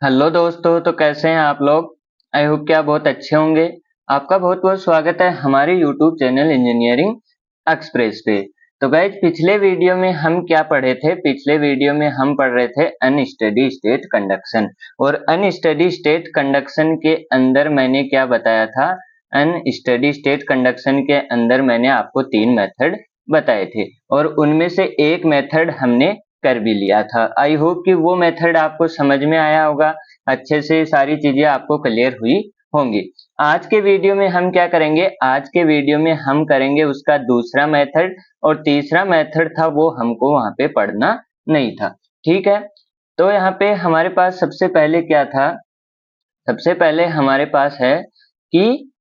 Hello दोस्तों, तो कैसे हैं आप लोग। आई होप कि आप बहुत अच्छे होंगे। आपका बहुत बहुत स्वागत है हमारे यूट्यूब चैनल इंजीनियरिंग एक्सप्रेस पे। तो गाइज, पिछले वीडियो में हम क्या पढ़े थे? पिछले वीडियो में हम पढ़ रहे थे अनस्टेडी स्टेट कंडक्शन। और अनस्टेडी स्टेट कंडक्शन के अंदर मैंने क्या बताया था? अनस्टेडी स्टेट कंडक्शन के अंदर मैंने आपको 3 मेथड बताए थे और उनमें से एक मेथड हमने कर भी लिया था। आई होप कि वो मेथड आपको समझ में आया होगा, अच्छे से सारी चीजें आपको क्लियर हुई होंगी। आज के वीडियो में हम क्या करेंगे? आज के वीडियो में हम करेंगे उसका दूसरा मेथड, और तीसरा मेथड था वो हमको वहां पे पढ़ना नहीं था। ठीक है, तो यहाँ पे हमारे पास सबसे पहले क्या था? सबसे पहले हमारे पास है कि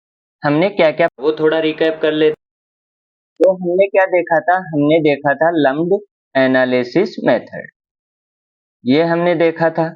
हमने क्या क्या, वो थोड़ा रिकैप कर लेते। तो हमने क्या देखा था? हमने देखा था लम्प्ड एनालिसिस मेथड, ये हमने देखा था।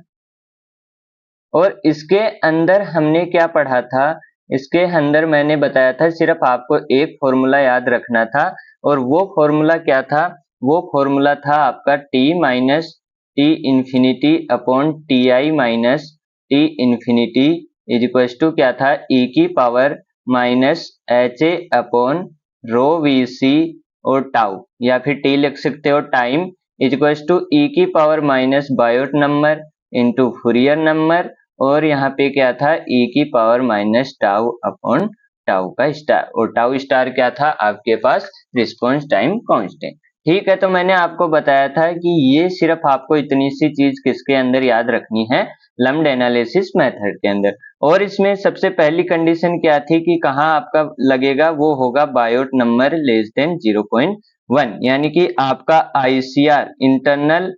और इसके अंदर हमने क्या पढ़ा था? इसके अंदर मैंने बताया था सिर्फ आपको एक फॉर्मूला याद रखना था, और वो फॉर्मूला क्या था? वो फॉर्मूला था आपका T minus T infinity upon T I minus T infinity is equal to क्या था? ई की power minus H A upon rho V C और टाउ, या फिर टी लिख सकते हो time, is equal to E की power minus Biot number into Fourier number, और यहाँ पे क्या था? e की power minus tau upon tau का स्टार, और टाउ स्टार क्या था आपके पास? Response time constant. ठीक है, तो मैंने आपको बताया था कि ये सिर्फ आपको इतनी सी चीज किसके अंदर याद रखनी है? लम्प्ड एनालिसिस मेथड के अंदर। और इसमें सबसे पहली कंडीशन क्या थी कि कहाँ आपका लगेगा? वो होगा बायोट नंबर लेस देन 0.1, यानी कि आपका आईसीआर इंटरनल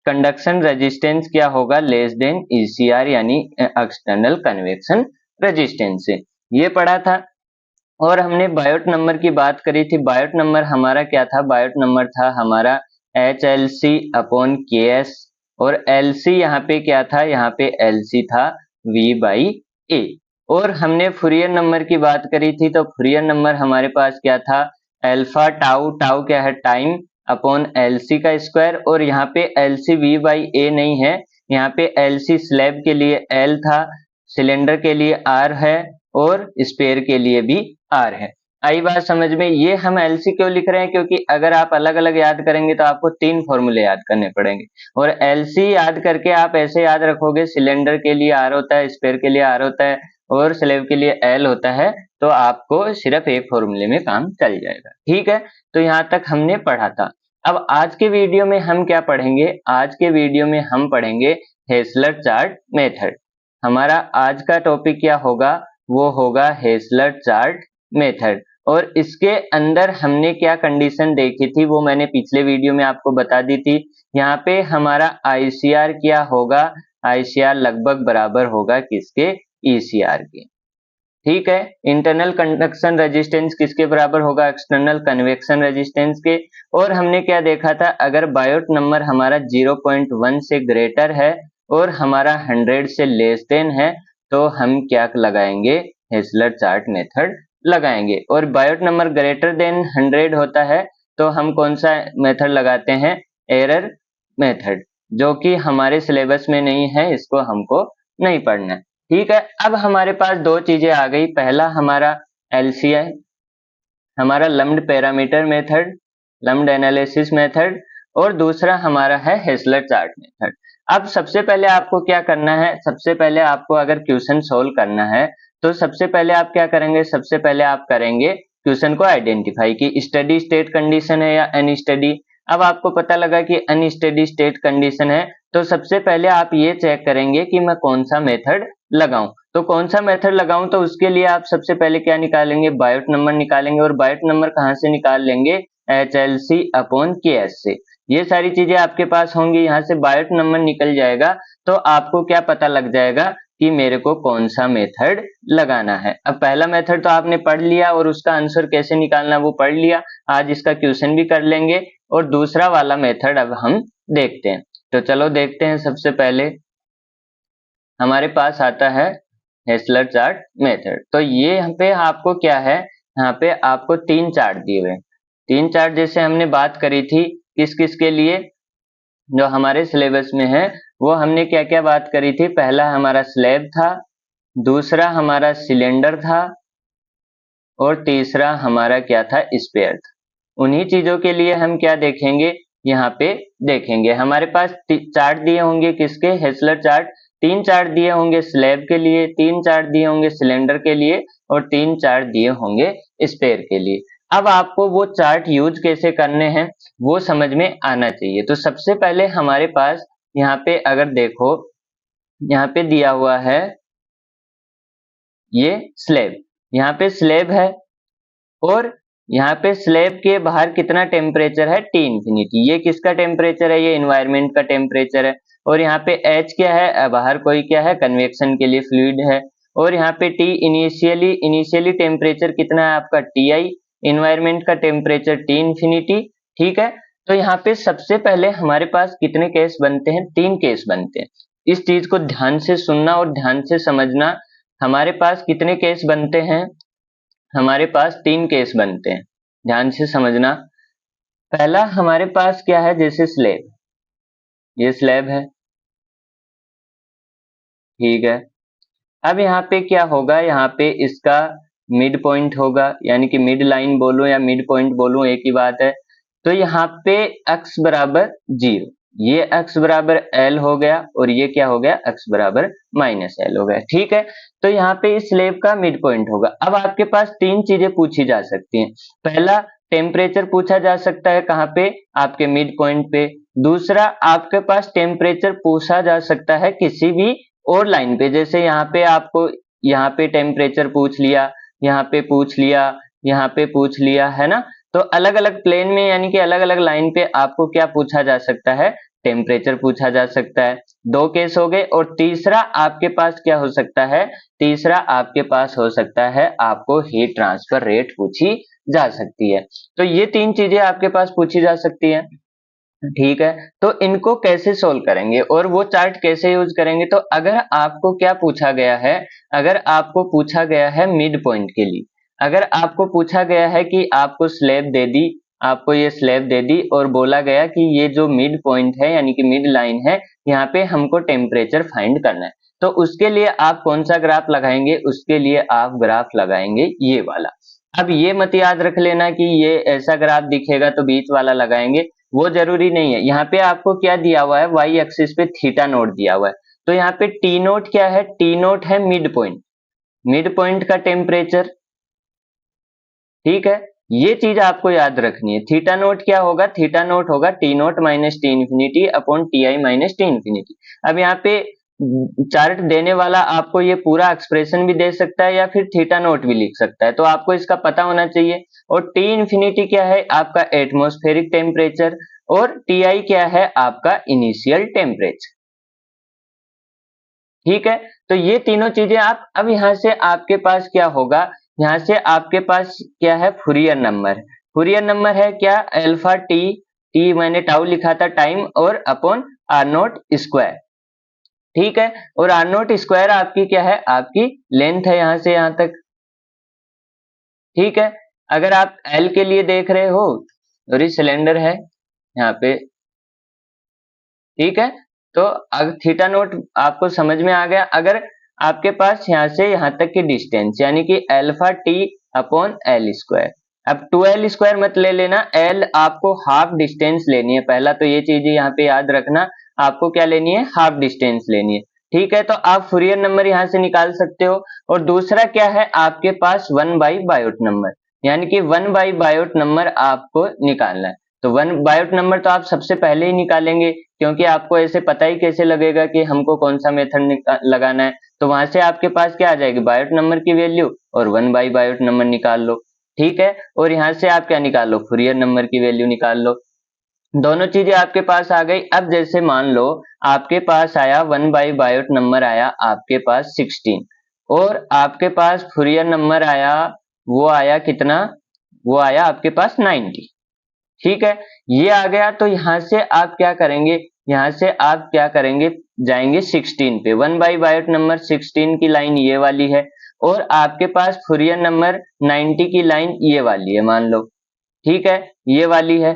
कंडक्शन रेजिस्टेंस क्या होगा? लेस देन ईसीआर, यानी एक्सटर्नल कन्वेक्शन रेजिस्टेंस से। ये पढ़ा था। और हमने बायोट नंबर की बात करी थी। बायोट नंबर हमारा क्या था? बायोट नंबर था हमारा एच एल सी अपॉन के एस, और एल सी यहाँ पे क्या था? यहाँ पे एल सी था वी बाई ए। और हमने फुरियर नंबर की बात करी थी, तो फुरियर नंबर हमारे पास क्या था? एल्फा टाउ, टाउ क्या है? टाइम, अपॉन एल सी का स्क्वायर। और यहाँ पे एल सी वी बाई ए नहीं है, यहाँ पे एल सी स्लैब के लिए एल था, सिलेंडर के लिए आर है, और स्पेयर के लिए भी आर है। आई बात समझ में? ये हम एलसी क्यों लिख रहे हैं? क्योंकि अगर आप अलग अलग याद करेंगे तो आपको 3 फॉर्मूले याद करने पड़ेंगे, और एलसी याद करके आप ऐसे याद रखोगे, सिलेंडर के लिए आर होता है, स्पेयर के लिए आर होता है, और स्लेब के लिए एल होता है, तो आपको सिर्फ एक फॉर्मूले में काम चल जाएगा। ठीक है, तो यहाँ तक हमने पढ़ा था। अब आज के वीडियो में हम क्या पढ़ेंगे? आज के वीडियो में हम पढ़ेंगे हेसलर चार्ट मेथड। हमारा आज का टॉपिक क्या होगा? वो होगा हेसलर चार्ट मेथड। और इसके अंदर हमने क्या कंडीशन देखी थी वो मैंने पिछले वीडियो में आपको बता दी थी। यहाँ पे हमारा आईसीआर क्या होगा? आईसीआर लगभग बराबर होगा किसके? ईसीआर के। ठीक है, इंटरनल कंडक्शन रेजिस्टेंस किसके बराबर होगा? एक्सटर्नल कन्वेक्शन रेजिस्टेंस के। और हमने क्या देखा था? अगर बायोट नंबर हमारा 0.1 से ग्रेटर है और हमारा 100 से लेस देन है, तो हम क्या लगाएंगे? हेसलर चार्ट मेथड लगाएंगे। और बायोट नंबर ग्रेटर देन 100 होता है तो हम कौन सा मेथड लगाते हैं? एरर मेथड, जो कि हमारे सिलेबस में नहीं है, इसको हमको नहीं पढ़ना है। ठीक है, अब हमारे पास दो चीजें आ गई। पहला हमारा एलसीआई, हमारा lumped parameter method, lumped analysis method, और दूसरा हमारा है हेसलर चार्ट मेथड। अब सबसे पहले आपको क्या करना है? सबसे पहले आपको अगर क्वेश्चन सोल्व करना है तो सबसे पहले आप क्या करेंगे? सबसे पहले आप करेंगे क्वेश्चन को आइडेंटिफाई कि स्टडी स्टेट कंडीशन है या अनस्टडी। अब आपको पता लगा कि अनस्टडी स्टेट कंडीशन है, तो सबसे पहले आप ये चेक करेंगे कि मैं कौन सा मेथड लगाऊं। तो कौन सा मेथड लगाऊं, तो उसके लिए आप सबसे पहले क्या निकालेंगे? बायोट नंबर निकालेंगे। और बायोट नंबर कहां से निकाल लेंगे? एच एल सी अपॉन के एस से। ये सारी चीजें आपके पास होंगी, यहाँ से बायोट नंबर निकल जाएगा, तो आपको क्या पता लग जाएगा कि मेरे को कौन सा मेथड लगाना है। अब पहला मेथड तो आपने पढ़ लिया और उसका आंसर कैसे निकालना वो पढ़ लिया, आज इसका क्वेश्चन भी कर लेंगे। और दूसरा वाला मेथड अब हम देखते हैं। तो चलो देखते हैं। सबसे पहले हमारे पास आता है हेसलर चार्ट मेथड। तो ये यहाँ पे आपको क्या है? यहाँ पे आपको 3 चार्ट दिए हुए। 3 चार्ट जैसे हमने बात करी थी किस किस के लिए, जो हमारे सिलेबस में है वो हमने क्या क्या बात करी थी। पहला हमारा स्लैब था, दूसरा हमारा सिलेंडर था और तीसरा हमारा क्या था, स्पेयर था। उन्हीं चीजों के लिए हम क्या देखेंगे, यहाँ पे देखेंगे हमारे पास चार्ट दिए होंगे किसके, हेसलर चार्ट। 3 चार्ट दिए होंगे स्लैब के लिए, 3 चार्ट दिए होंगे सिलेंडर के लिए और 3 चार्ट दिए होंगे स्पेयर के लिए। अब आपको वो चार्ट यूज कैसे करने हैं वो समझ में आना चाहिए। तो सबसे पहले हमारे पास यहाँ पे अगर देखो, यहाँ पे दिया हुआ है ये स्लैब, यहाँ पे स्लैब है और यहाँ पे स्लैब के बाहर कितना टेम्परेचर है, T इंफिनिटी। ये किसका टेम्परेचर है, ये एनवायरनमेंट का टेम्परेचर है। और यहाँ पे H क्या है, बाहर कोई क्या है, कन्वेक्शन के लिए फ्लूइड है। और यहाँ पे T इनिशियली टेम्परेचर कितना है आपका, Ti, एनवायरनमेंट का टेम्परेचर T इंफिनिटी। ठीक है, तो यहाँ पे सबसे पहले हमारे पास कितने केस बनते हैं, 3 केस बनते हैं। इस चीज को ध्यान से सुनना और ध्यान से समझना। हमारे पास कितने केस बनते हैं, हमारे पास 3 केस बनते हैं, ध्यान से समझना। पहला हमारे पास क्या है, जैसे स्लैब, ये स्लैब है, ठीक है। अब यहाँ पे क्या होगा, यहाँ पे इसका मिड पॉइंट होगा, यानी कि मिड लाइन बोलो या मिड पॉइंट बोलो एक ही बात है। तो यहाँ पे x बराबर 0, ये x बराबर l हो गया और ये क्या हो गया, x बराबर -l हो गया। ठीक है, तो यहाँ पे इस स्लैब का मिड पॉइंट होगा। अब आपके पास 3 चीजें पूछी जा सकती हैं। पहला, टेम्परेचर पूछा जा सकता है कहाँ पे, आपके मिड पॉइंट पे। दूसरा, आपके पास टेम्परेचर पूछा जा सकता है किसी भी और लाइन पे, जैसे यहाँ पे आपको यहाँ पे टेम्परेचर पूछ लिया, यहाँ पे पूछ लिया, यहाँ पे पूछ लिया, है ना। तो अलग अलग प्लेन में यानी कि अलग अलग लाइन पे आपको क्या पूछा जा सकता है, टेम्परेचर पूछा जा सकता है। 2 केस हो गए। और तीसरा आपके पास क्या हो सकता है, तीसरा आपके पास हो सकता है आपको हीट ट्रांसफर रेट पूछी जा सकती है। तो ये 3 चीजें आपके पास पूछी जा सकती है। ठीक है, तो इनको कैसे सोल्व करेंगे और वो चार्ट कैसे यूज करेंगे। तो अगर आपको क्या पूछा गया है, अगर आपको पूछा गया है मिड पॉइंट के लिए, अगर आपको पूछा गया है कि आपको स्लैब दे दी, आपको ये स्लैब दे दी और बोला गया कि ये जो मिड पॉइंट है यानी कि मिड लाइन है, यहाँ पे हमको टेम्परेचर फाइंड करना है। तो उसके लिए आप कौन सा ग्राफ लगाएंगे, उसके लिए आप ग्राफ लगाएंगे ये वाला। अब ये मत याद रख लेना कि ये ऐसा ग्राफ दिखेगा तो बीच वाला लगाएंगे, वो जरूरी नहीं है। यहाँ पे आपको क्या दिया हुआ है, वाई एक्सिस पे थीटा नोट दिया हुआ है। तो यहाँ पे टी नोट क्या है, टी नोट है मिड पॉइंट, मिड पॉइंट का टेम्परेचर। ठीक है, ये चीज आपको याद रखनी है। थीटा नोट क्या होगा, थीटा नोट होगा T naught minus T infinity upon T I minus T infinity. अब यहाँ पे चार्ट देने वाला आपको ये पूरा एक्सप्रेशन भी दे सकता है या फिर थीटा नोट भी लिख सकता है, तो आपको इसका पता होना चाहिए। और टी इन्फिनिटी क्या है, आपका एटमॉस्फेरिक टेम्परेचर, और टी आई क्या है, आपका इनिशियल टेम्परेचर। ठीक है, तो ये तीनों चीजें आप, अब यहाँ से आपके पास क्या होगा, यहाँ से आपके पास क्या है, फूरियर नंबर। फूरियर नंबर है क्या, अल्फा टी, टी मैंने टाउ लिखा था टाइम, और अपॉन आर नोट स्क्वायर। ठीक है, और आर नोट स्क्वायर आपकी क्या है, आपकी लेंथ है यहाँ से यहाँ तक। ठीक है, अगर आप एल के लिए देख रहे हो और ये सिलेंडर है यहाँ पे। ठीक है, तो अगर थीटा नोट आपको समझ में आ गया, अगर आपके पास यहाँ से यहाँ तक की डिस्टेंस यानी कि alpha T upon L square. अब 2l स्क्वायर मत ले लेना, एल आपको हाफ डिस्टेंस लेनी है। पहला तो ये चीज यहाँ पे याद रखना, आपको क्या लेनी है, हाफ डिस्टेंस लेनी है। ठीक है, तो आप फूरियर नंबर यहाँ से निकाल सकते हो। और दूसरा क्या है, आपके पास 1 बाई बायोट नंबर, यानी कि 1 बाई बायोट नंबर आपको निकालना है। तो 1 बायोट नंबर तो आप सबसे पहले ही निकालेंगे, क्योंकि आपको ऐसे पता ही कैसे लगेगा कि हमको कौन सा मेथड लगाना है। तो वहां से आपके पास क्या आ जाएगी, बायोट नंबर की वैल्यू, और 1 बाई बायोट नंबर निकाल लो। ठीक है, और यहाँ से आप क्या निकाल लो, फूरियर नंबर की वैल्यू निकाल लो। दोनों चीजें आपके पास आ गई। अब जैसे मान लो आपके पास आया 1 बाई बायोट नंबर आया आपके पास 16, और आपके पास फूरियर नंबर आया, वो आया कितना, वो आया आपके पास 90। ठीक है, ये आ गया। तो यहाँ से आप क्या करेंगे, यहाँ से आप क्या करेंगे, जाएंगे 16 पे। 1 बाई बायोट नंबर 16 की लाइन ये वाली है, और आपके पास फूरियर नंबर 90 की लाइन ये वाली है मान लो। ठीक है, ये वाली है।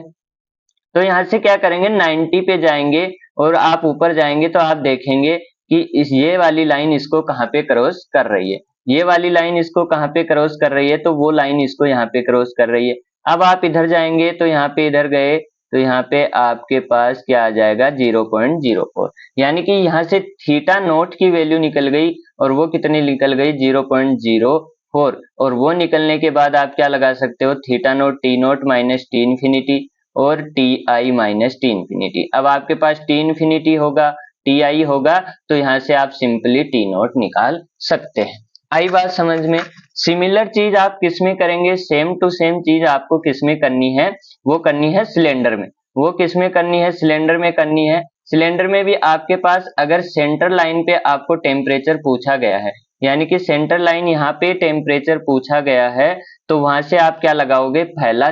तो यहाँ से क्या करेंगे, 90 पे जाएंगे और आप ऊपर जाएंगे तो आप देखेंगे कि ये वाली लाइन इसको कहाँ पे क्रॉस कर रही है, ये वाली लाइन इसको कहाँ पे क्रॉस कर रही है, तो वो लाइन इसको यहाँ पे क्रॉस कर रही है। अब आप इधर जाएंगे तो यहाँ पे इधर गए तो यहाँ पे आपके पास क्या आ जाएगा 0.04, यानी कि यहाँ से थीटा नोट की वैल्यू निकल गई और वो कितनी निकल गई 0.04, और वो निकलने के बाद आप क्या लगा सकते हो theta naught T naught minus T infinity और T I minus T infinity. अब आपके पास टी इन्फिनिटी होगा, टी आई होगा, तो यहाँ से आप सिंपली टी नोट निकाल सकते हैं। आई बात समझ में। सिमिलर चीज आप किस में करेंगे, सेम टू सेम चीज आपको किस में करनी है, वो करनी है सिलेंडर में। वो किस में करनी है, सिलेंडर में करनी है। सिलेंडर में भी आपके पास अगर सेंटर लाइन पे आपको टेम्परेचर पूछा गया है, यानी कि सेंटर लाइन यहाँ पे टेम्परेचर पूछा गया है, तो वहां से आप क्या लगाओगे, पहला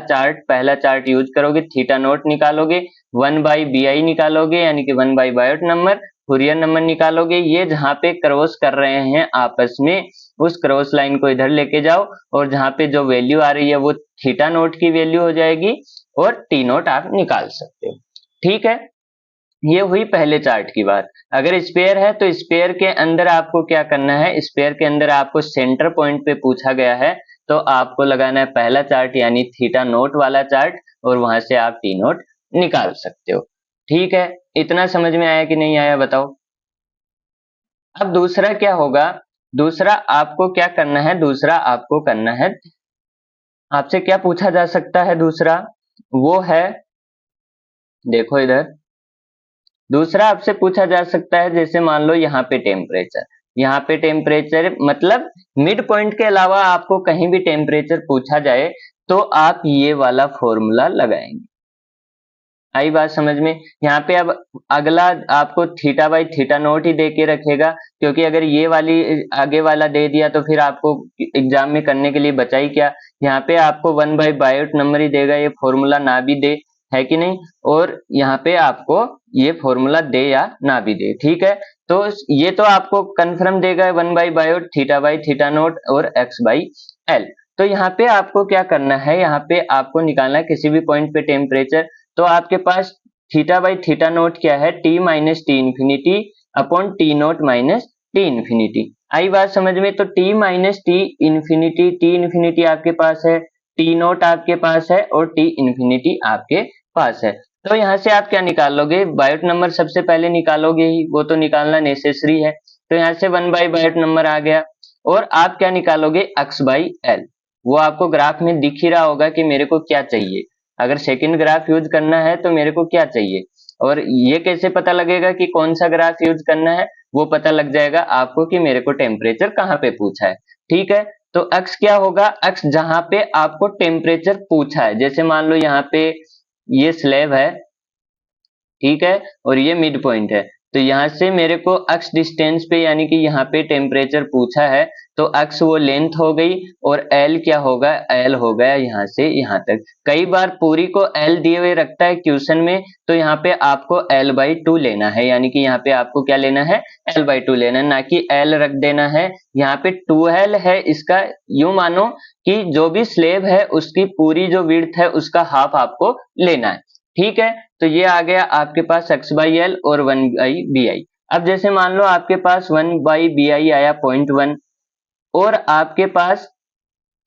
चार्ट यूज करोगे, थीटा नोट निकालोगे, 1/bi निकालोगे, यानी कि 1 by Biot number, Fourier number निकालोगे। ये जहाँ पे क्रॉस कर रहे हैं आपस में, उस क्रॉस लाइन को इधर लेके जाओ, और जहाँ पे जो वैल्यू आ रही है वो थीटा नोट की वैल्यू हो जाएगी, और टी नोट आप निकाल सकते हो। ठीक है, ये हुई पहले चार्ट की बात। अगर स्पेयर है तो स्पेयर के अंदर आपको क्या करना है, स्पेयर के अंदर आपको सेंटर पॉइंट पे पूछा गया है, तो आपको लगाना है पहला चार्ट यानी थीटा नोट वाला चार्ट, और वहां से आप टी नोट निकाल सकते हो। ठीक है, इतना समझ में आया कि नहीं आया बताओ। अब दूसरा क्या होगा, दूसरा आपको क्या करना है, दूसरा आपको करना है, आपसे क्या पूछा जा सकता है दूसरा, वो है, देखो इधर, दूसरा आपसे पूछा जा सकता है, जैसे मान लो यहाँ पे टेम्परेचर मतलब मिड पॉइंट के अलावा आपको कहीं भी टेम्परेचर पूछा जाए तो आप ये वाला फॉर्मूला लगाएंगे। आई बात समझ में। यहाँ पे अब अगला आपको थीटा बाई थीटा नोट ही दे के रखेगा, क्योंकि अगर ये वाली आगे वाला दे दिया तो फिर आपको एग्जाम में करने के लिए बचा ही क्या। यहाँ पे आपको 1/बायोट नंबर ही देगा, ये फॉर्मूला ना भी दे, है कि नहीं, और यहाँ पे आपको ये फॉर्मूला दे या ना भी दे। ठीक है, तो ये तो आपको कंफर्म देगा 1/बायोट थीटा बाई थीटा नोट और x/l। तो यहाँ पे आपको क्या करना है, यहाँ पे आपको निकालना है किसी भी पॉइंट पे टेम्परेचर। तो आपके पास थीटा बाई थीटा नोट क्या है, T minus T infinity upon T naught minus T infinity. आई बात समझ में। तो टी माइनस टी इन्फिनिटी आपके पास है, टी नोट आपके पास है, और टी इन्फिनिटी आपके पास है। तो यहाँ से आप क्या निकाल लोगे, बायोट नंबर सबसे पहले निकालोगे ही, वो तो निकालना नेसेसरी है। तो यहाँ से 1/बायोट नंबर आ गया, और आप क्या निकालोगे x/l। वो आपको ग्राफ में दिख ही रहा होगा कि मेरे को क्या चाहिए। अगर सेकंड ग्राफ यूज करना है तो मेरे को क्या चाहिए, और ये कैसे पता लगेगा कि कौन सा ग्राफ यूज करना है, वो पता लग जाएगा आपको कि मेरे को टेम्परेचर कहाँ पे पूछा है। ठीक है, तो अक्स क्या होगा, अक्स जहां पे आपको टेम्परेचर पूछा है, जैसे मान लो यहाँ पे ये स्लैब है, ठीक है, और ये मिड पॉइंट है, तो यहाँ से मेरे को अक्स डिस्टेंस पे यानी कि यहाँ पे टेम्परेचर पूछा है, तो अक्स वो लेंथ हो गई, और एल क्या होगा, एल हो गया यहाँ से यहाँ तक। कई बार पूरी को एल दिए हुए रखता है क्वेश्चन में, तो यहाँ पे आपको l/2 लेना है, यानी कि यहाँ पे आपको क्या लेना है, l/2 लेना है, ना कि एल रख देना है। यहाँ पे 2l है, इसका यूं मानो कि जो भी स्लेब है उसकी पूरी जो विड्थ है उसका हाफ आपको लेना है। ठीक है, तो ये आ गया आपके पास x/l और 1/bi। अब जैसे मान लो आपके पास 1/bi आया 0.1, और आपके पास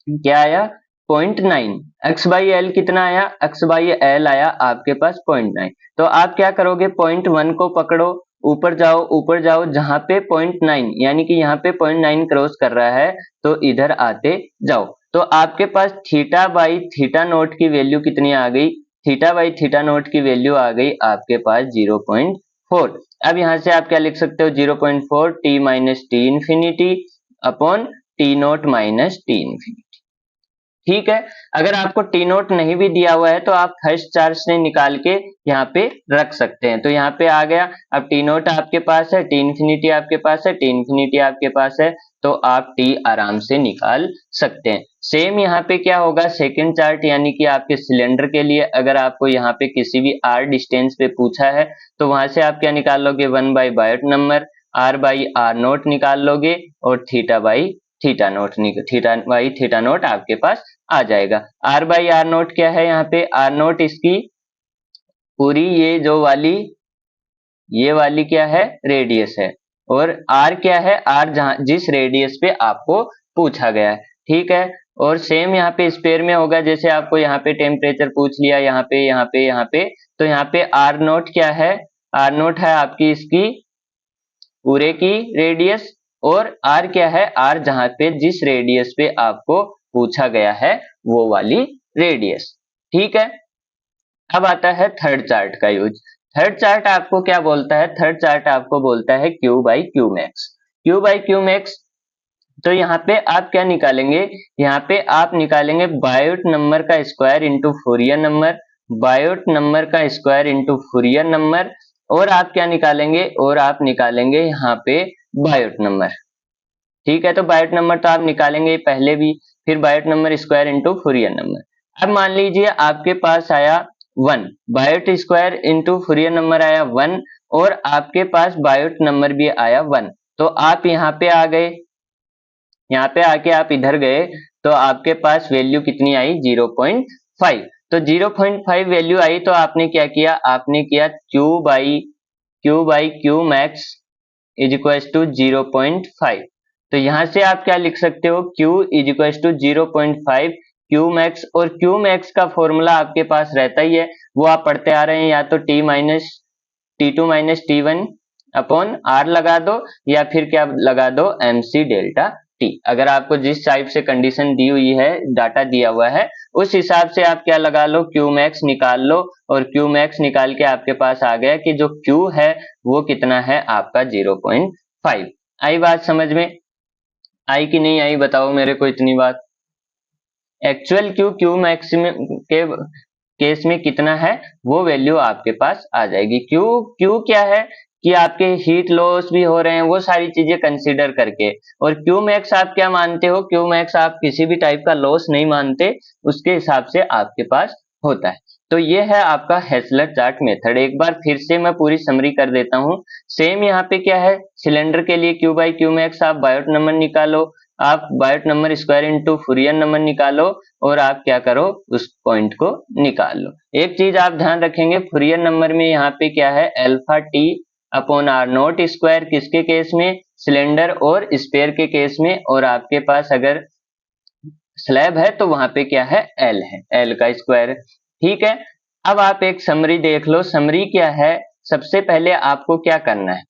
क्या आया 0.9, x/l कितना आया, x/l आया आपके पास 0.9। तो आप क्या करोगे, 0.1 को पकड़ो, ऊपर जाओ, जहां पे 0.9 यानी कि यहाँ पे 0.9 क्रॉस कर रहा है, तो इधर आते जाओ। तो आपके पास थीटा बाई थीटा नोट की वैल्यू कितनी आ गई, थीटा बाई थीटा नोट की वैल्यू आ गई आपके पास 0.4। अब यहाँ से आप क्या लिख सकते हो, 0.4 T minus T infinity upon T naught minus T infinity. ठीक है, अगर आपको टी नोट नहीं भी दिया हुआ है तो आप फर्स्ट चार्ट से निकाल के यहाँ पे रख सकते हैं। तो यहाँ पे आ गया, अब टी नोट आपके पास है, टी इन्फिनिटी आपके पास है, टी इन्फिनिटी आपके पास है, तो आप टी आराम से निकाल सकते हैं। सेम यहाँ पे क्या होगा, सेकंड चार्ट यानी कि आपके सिलेंडर के लिए अगर आपको यहाँ पे किसी भी आर डिस्टेंस पे पूछा है, तो वहां से आप क्या निकाल लोगे, 1/बायोट नंबर, r/r नोट निकाल लोगे, और थीटा बाई थीटा नोट आपके पास आ जाएगा। r/r नोट क्या है, यहाँ पे r नोट इसकी पूरी ये जो वाली ये वाली क्या है, रेडियस है, और आर क्या है, आर जहां जिस रेडियस पे आपको पूछा गया है, ठीक है। और सेम यहाँ पे स्पेयर में होगा, जैसे आपको यहाँ पे टेम्परेचर पूछ लिया, यहाँ पे यहाँ पे यहाँ पे, तो यहाँ पे आर नोट क्या है, आर नोट है आपकी इसकी पूरे की रेडियस, और आर क्या है, आर जहां पे जिस रेडियस पे आपको पूछा गया है वो वाली रेडियस, ठीक है। अब आता है थर्ड चार्ट का यूज। थर्ड चार्ट आपको क्या बोलता है, थर्ड चार्ट आपको बोलता है Q by Q max. Q by Q max, तो यहाँ पे आप क्या निकालेंगे, यहाँ पे आप निकालेंगे बायोट नंबर का square into Fourier number, Biot number का स्क्वायर इंटू फूरियर नंबर, और आप क्या निकालेंगे, और आप निकालेंगे यहाँ पे बायोट नंबर, ठीक है। तो बायोट नंबर तो आप निकालेंगे पहले भी, फिर Biot number square into Fourier number. अब मान लीजिए आपके पास आया 1, Biot square into Fourier number आया 1, और आपके पास बायोट नंबर भी आया 1, तो आप यहाँ पे आ गए, यहाँ पे आके आप इधर गए, तो आपके पास वैल्यू कितनी आई, 0.5। तो 0.5 वैल्यू आई, तो आपने क्या किया, आपने किया Q by Q max is equal to 0.5। तो यहां से आप क्या लिख सकते हो, Q is equal to 0.5 Q max, और क्यू मैक्स का फॉर्मूला आपके पास रहता ही है, वो आप पढ़ते आ रहे हैं, या तो T2 minus T1 upon R लगा दो, या फिर क्या लगा दो, MC डेल्टा T। अगर आपको जिस टाइप से कंडीशन दी हुई है, डाटा दिया हुआ है, उस हिसाब से आप क्या लगा लो, क्यू मैक्स निकाल लो, और क्यू मैक्स निकाल के आपके पास आ गया कि जो Q है वो कितना है आपका 0.5। आई बात समझ में, आई कि नहीं आई, बताओ मेरे को इतनी बात। एक्चुअल क्यू मैक्सिमम के केस में कितना है, वो वैल्यू आपके पास आ जाएगी। क्यू क्या है कि आपके हीट लॉस भी हो रहे हैं, वो सारी चीजें कंसीडर करके, और क्यू मैक्स आप क्या मानते हो, क्यू मैक्स आप किसी भी टाइप का लॉस नहीं मानते, उसके हिसाब से आपके पास होता है। तो ये है आपका हेसलर चार्ट मेथड। एक बार फिर से मैं पूरी समरी कर देता हूँ। सेम यहाँ पे क्या है, सिलेंडर के लिए क्यू बाई क्यू मैक्स, आप बायोट नंबर निकालो, आप Biot number square into Fourier number निकालो, और आप क्या करो, उस पॉइंट को निकाल लो। एक चीज आप ध्यान रखेंगे, फूरियर नंबर में यहाँ पे क्या है, alpha T upon R naught square, किसके केस में, सिलेंडर और स्पेयर के केस में, और आपके पास अगर स्लैब है तो वहां पे क्या है, एल है, एल का स्क्वायर, ठीक है। अब आप एक समरी देख लो, समरी क्या है, सबसे पहले आपको क्या करना है,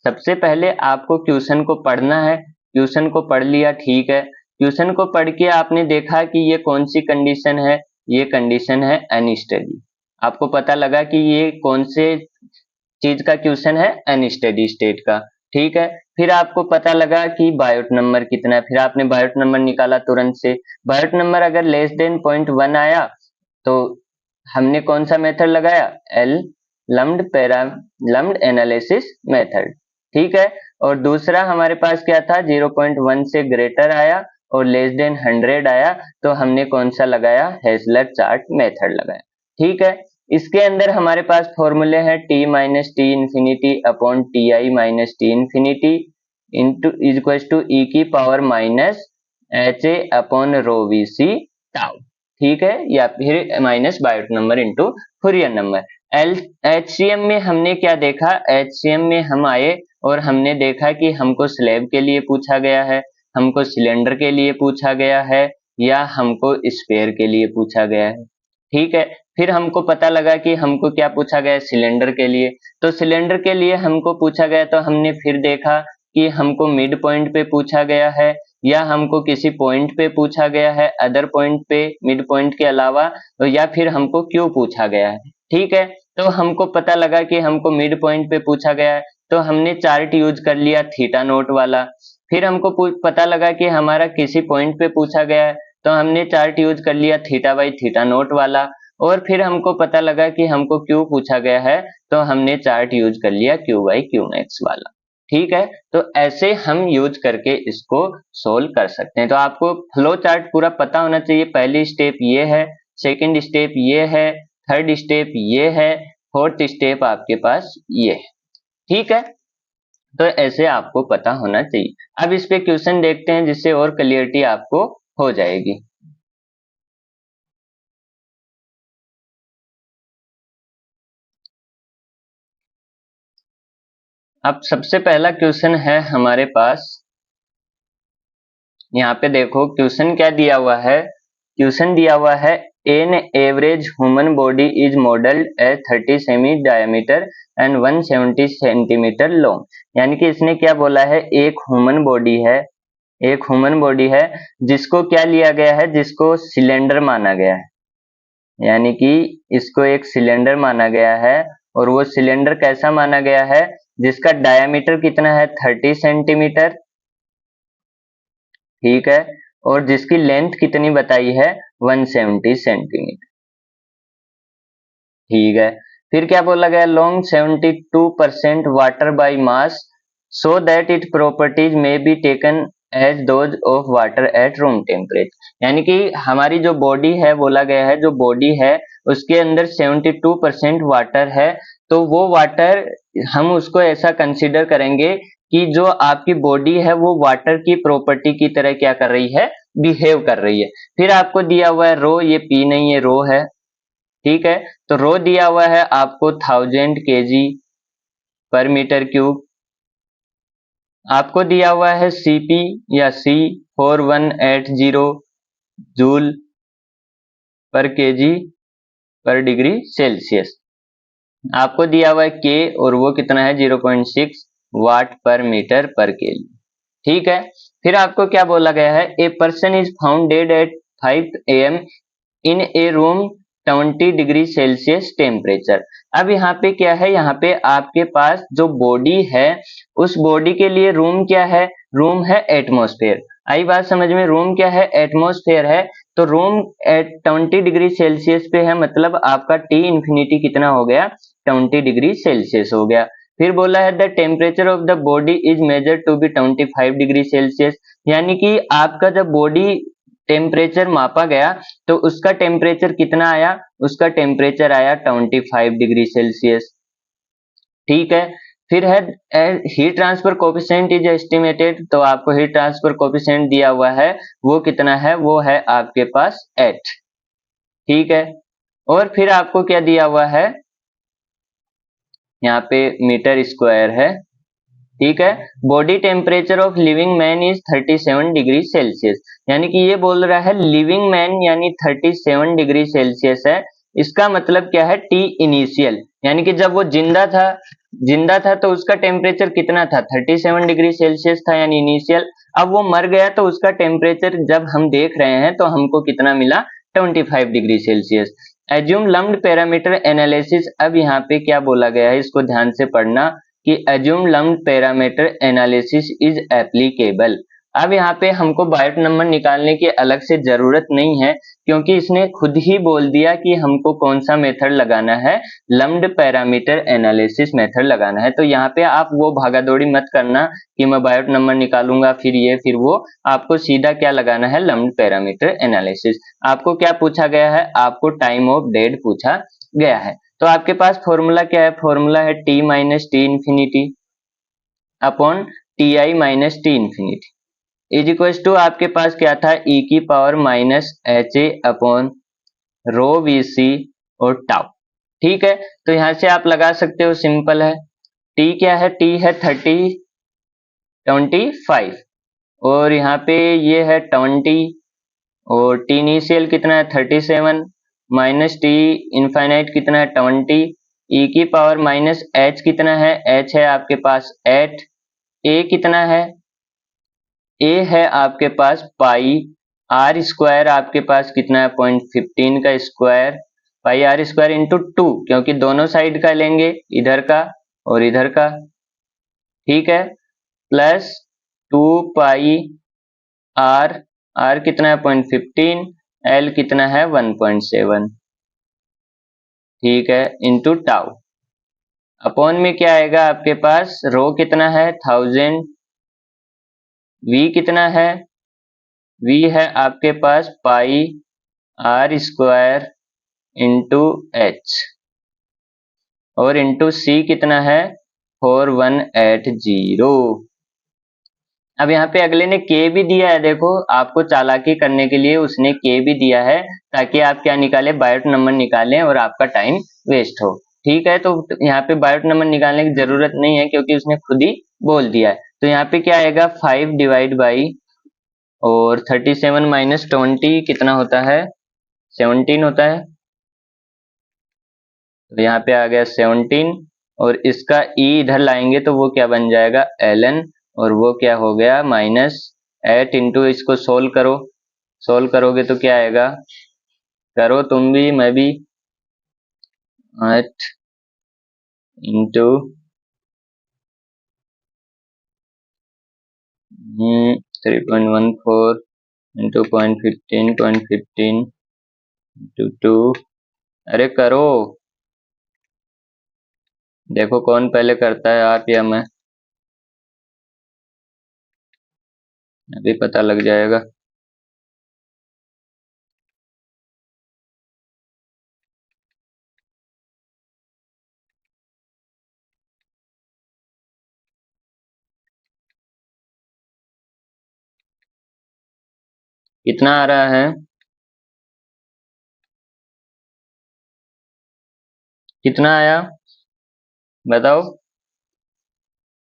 सबसे पहले आपको क्वेश्चन को पढ़ना है, क्वेश्चन को पढ़ लिया, ठीक है। क्वेश्चन को पढ़ के आपने देखा कि ये कौन सी कंडीशन है, ये कंडीशन है अनस्टेडी। आपको पता लगा कि ये कौन से चीज का क्वेश्चन है, अनस्टेडी स्टेट का, ठीक है। फिर आपको पता लगा कि बायोट नंबर कितना है, फिर आपने बायोट नंबर निकाला तुरंत से। बायोट नंबर अगर लेस देन 0.1 आया तो हमने कौन सा मेथड लगाया, एल लम्ड एनालिसिस मेथड, ठीक है। और दूसरा हमारे पास क्या था, 0.1 से ग्रेटर आया और लेस देन 100 आया, तो हमने कौन सा लगाया, हेसलर चार्ट मेथड लगाया, ठीक है। इसके अंदर हमारे पास फॉर्मूले हैं T minus T infinity upon T I minus T infinity into equal to E की power minus H A upon rho V C tau, ठीक है, या फिर minus Biot number into Fourier number. HCM में हमने क्या देखा, एचसीएम में हम आए और हमने देखा कि हमको स्लैब के लिए पूछा गया है, हमको सिलेंडर के लिए पूछा गया है, या हमको स्पेयर के लिए पूछा गया है, ठीक है। फिर हमको पता लगा कि हमको क्या पूछा गया है, सिलेंडर के लिए। तो सिलेंडर के लिए हमको पूछा गया, तो हमने फिर देखा कि हमको मिड पॉइंट पे पूछा गया है, या हमको किसी पॉइंट पे पूछा गया है, अदर पॉइंट पे मिड पॉइंट के अलावा, या फिर हमको क्यों पूछा गया है, ठीक है। तो हमको पता लगा कि हमको मिड पॉइंट पे पूछा गया है, तो हमने चार्ट यूज कर लिया थीटा नोट वाला। फिर हमको पता लगा कि हमारा किसी पॉइंट पे पूछा गया है, तो हमने चार्ट यूज कर लिया थीटा बाई थीटा नोट वाला। और फिर हमको पता लगा कि हमको क्यू पूछा गया है, तो हमने चार्ट यूज कर लिया क्यू बाई क्यू मैक्स वाला, ठीक है। तो ऐसे हम यूज करके इसको सोल्व कर सकते हैं। तो आपको फ्लो चार्ट पूरा पता होना चाहिए, पहली स्टेप ये है, सेकंड स्टेप ये है, थर्ड स्टेप ये है, फोर्थ स्टेप आपके पास ये है, ठीक है। तो ऐसे आपको पता होना चाहिए। अब इस पे क्वेश्चन देखते हैं, जिससे और क्लियरिटी आपको हो जाएगी। अब सबसे पहला क्वेश्चन है हमारे पास, यहाँ पे देखो क्वेश्चन क्या दिया हुआ है। क्वेश्चन दिया हुआ है an average human body is modelled as 30 cm diameter and 170 centimetre long. यानी कि इसने क्या बोला है, एक ह्यूमन बॉडी है जिसको क्या लिया गया है, जिसको सिलेंडर माना गया है। यानी कि इसको एक सिलेंडर माना गया है, और वो सिलेंडर कैसा माना गया है, जिसका डायमीटर कितना है 30 सेंटीमीटर, ठीक है, और जिसकी लेंथ कितनी बताई है 170 सेंटीमीटर, ठीक है। फिर क्या बोला गया, long 72% water by mass so that it properties may be taken as those of water at room temperature. यानी कि हमारी जो बॉडी है, बोला गया है जो बॉडी है उसके अंदर 72% वाटर है, तो वो वाटर हम उसको ऐसा कंसीडर करेंगे कि जो आपकी बॉडी है वो वाटर की प्रॉपर्टी की तरह क्या कर रही है, बिहेव कर रही है। फिर आपको दिया हुआ है रो, ये पी नहीं है रो है, ठीक है। तो रो दिया हुआ है आपको 1000 kg पर मीटर क्यूब। आपको दिया हुआ है सीपी या सी 4180 जूल पर केजी पर डिग्री सेल्सियस। आपको दिया हुआ है के, और वो कितना है 0.6 वाट पर मीटर पर केजी, ठीक है। फिर आपको क्या बोला गया है, a person is found dead eight 5 AM in A room 20 degree Celsius temperature. अब यहाँ पे क्या है, यहाँ पे आपके पास जो बॉडी है उस बॉडी के लिए रूम क्या है, रूम है एटमॉस्फेयर। आई बात समझ में, रूम क्या है, एटमॉस्फेयर है। तो रूम एट 20 डिग्री सेल्सियस पे है, मतलब आपका टी इन्फिनिटी कितना हो गया, 20 डिग्री सेल्सियस हो गया। फिर बोला है the temperature of the body is measured to be 25 degree Celsius. यानी कि आपका जब बॉडी टेम्परेचर मापा गया तो उसका टेम्परेचर कितना आया, उसका टेम्परेचर आया 25 डिग्री सेल्सियस, ठीक है। फिर है heat transfer coefficient is estimated, तो आपको हीट ट्रांसफर कोफिशिएंट दिया हुआ है, वो कितना है, वो है आपके पास 8, ठीक है। और फिर आपको क्या दिया हुआ है, यहाँ पे मीटर स्क्वायर है, ठीक है। Body temperature of living man is 37 degree Celsius. यानी कि ये बोल रहा है लिविंग मैन यानी 37 डिग्री सेल्सियस है। इसका मतलब क्या है, टी इनिशियल, यानी कि जब वो जिंदा था तो उसका टेम्परेचर कितना था, 37 डिग्री सेल्सियस था, यानी इनिशियल। अब वो मर गया तो उसका टेम्परेचर जब हम देख रहे हैं तो हमको कितना मिला, 25 degree Celsius. Assume lumped parameter analysis. अब यहाँ पे क्या बोला गया है, इसको ध्यान से पढ़ना कि assume lumped parameter analysis is applicable. अब यहाँ पे हमको बायोट नंबर निकालने की अलग से जरूरत नहीं है, क्योंकि इसने खुद ही बोल दिया कि हमको कौन सा मेथड लगाना है, लम्प्ड पैरामीटर एनालिसिस मेथड लगाना है। तो यहाँ पे आप वो भागादौड़ी मत करना कि मैं बायोट नंबर निकालूंगा फिर ये फिर वो, आपको सीधा क्या लगाना है, लम्प्ड पैरामीटर एनालिसिस। आपको क्या पूछा गया है, आपको टाइम ऑफ डेड पूछा गया है। तो आपके पास फॉर्मूला क्या है, फॉर्मूला है T minus T infinity upon T I minus T infinity is equal to आपके पास क्या था, ई की power minus H A upon rho V C और टाउ, ठीक है। तो यहां से आप लगा सकते हो, सिंपल है। टी क्या है, टी है 25 और यहाँ पे ये है 20 और टी इनिशियल कितना है 37 माइनस टी इनफाइनाइट कितना है 20, ई की पावर माइनस एच कितना है, एच है आपके पास 8, ए कितना है, ए है आपके पास पाई, आर स्क्वायर आपके पास कितना है 0.15 का square, pi R square into 2, क्योंकि दोनों साइड का लेंगे, इधर का और इधर का, ठीक है, प्लस 2 पाई आर, आर कितना है 0.15, एल कितना है 1.7, ठीक है, इंटू टाउ। अपॉन में क्या आएगा आपके पास, रो कितना है 1000, वी कितना है, वी है आपके पास पाई आर स्क्वायर इंटू एच और इंटू सी कितना है 4180। अब यहाँ पे अगले ने के भी दिया है, देखो आपको चालाकी करने के लिए उसने के भी दिया है, ताकि आप क्या निकाले, बायोट नंबर निकालें और आपका टाइम वेस्ट हो, ठीक है, तो यहाँ पे बायोट नंबर निकालने की जरूरत नहीं है क्योंकि उसने खुद ही बोल दिया है। तो यहाँ पे क्या आएगा 5 डिवाइड बाई और 37 माइनस 20 कितना होता है 17 होता है। तो यहाँ पे आ गया 17 और इसका ई इधर लाएंगे तो वो क्या बन जाएगा ln और वो क्या हो गया -8 इंटू इसको सोल्व करो, सोल्व करोगे तो क्या आएगा, करो तुम भी मैं भी, 8 इंटू 3.14 इंटू 0.15 इंटू 2, अरे करो, देखो कौन पहले करता है आप या मैं, अभी पता लग जाएगा। कितना आ रहा है, कितना आया बताओ,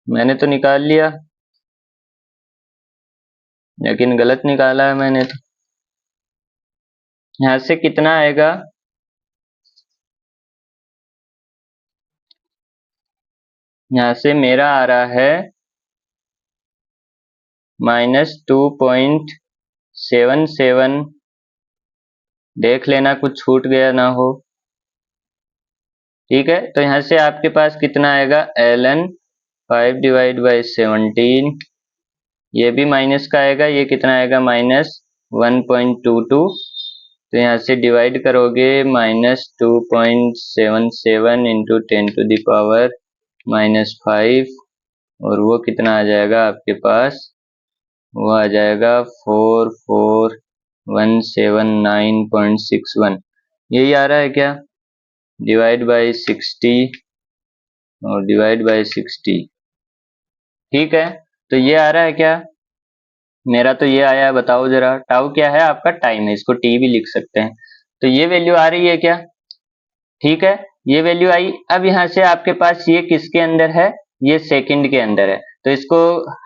मैंने तो निकाल लिया लेकिन गलत निकाला है मैंने तो। यहाँ से कितना आएगा, यहाँ से मेरा आ रहा है -2.77, देख लेना कुछ छूट गया ना हो। ठीक है, तो यहाँ से आपके पास कितना आएगा ln 5 डिवाइड बाई 17, ये भी माइनस का आएगा, ये कितना आएगा -1.22, तो यहाँ से डिवाइड करोगे -2.77 इंटू 10⁻⁻5 और वो कितना आ जाएगा आपके पास, वो आ जाएगा 44179.61, यही आ रहा है क्या, डिवाइड बाई 60 और डिवाइड बाई 60। ठीक है, तो ये आ रहा है क्या, मेरा तो ये आया है, बताओ जरा, टाउ क्या है आपका, टाइम है, इसको टी भी लिख सकते हैं। तो ये वैल्यू आ रही है क्या, ठीक है, ये वैल्यू आई। अब यहाँ से आपके पास ये किसके अंदर है, ये सेकंड के अंदर है, तो इसको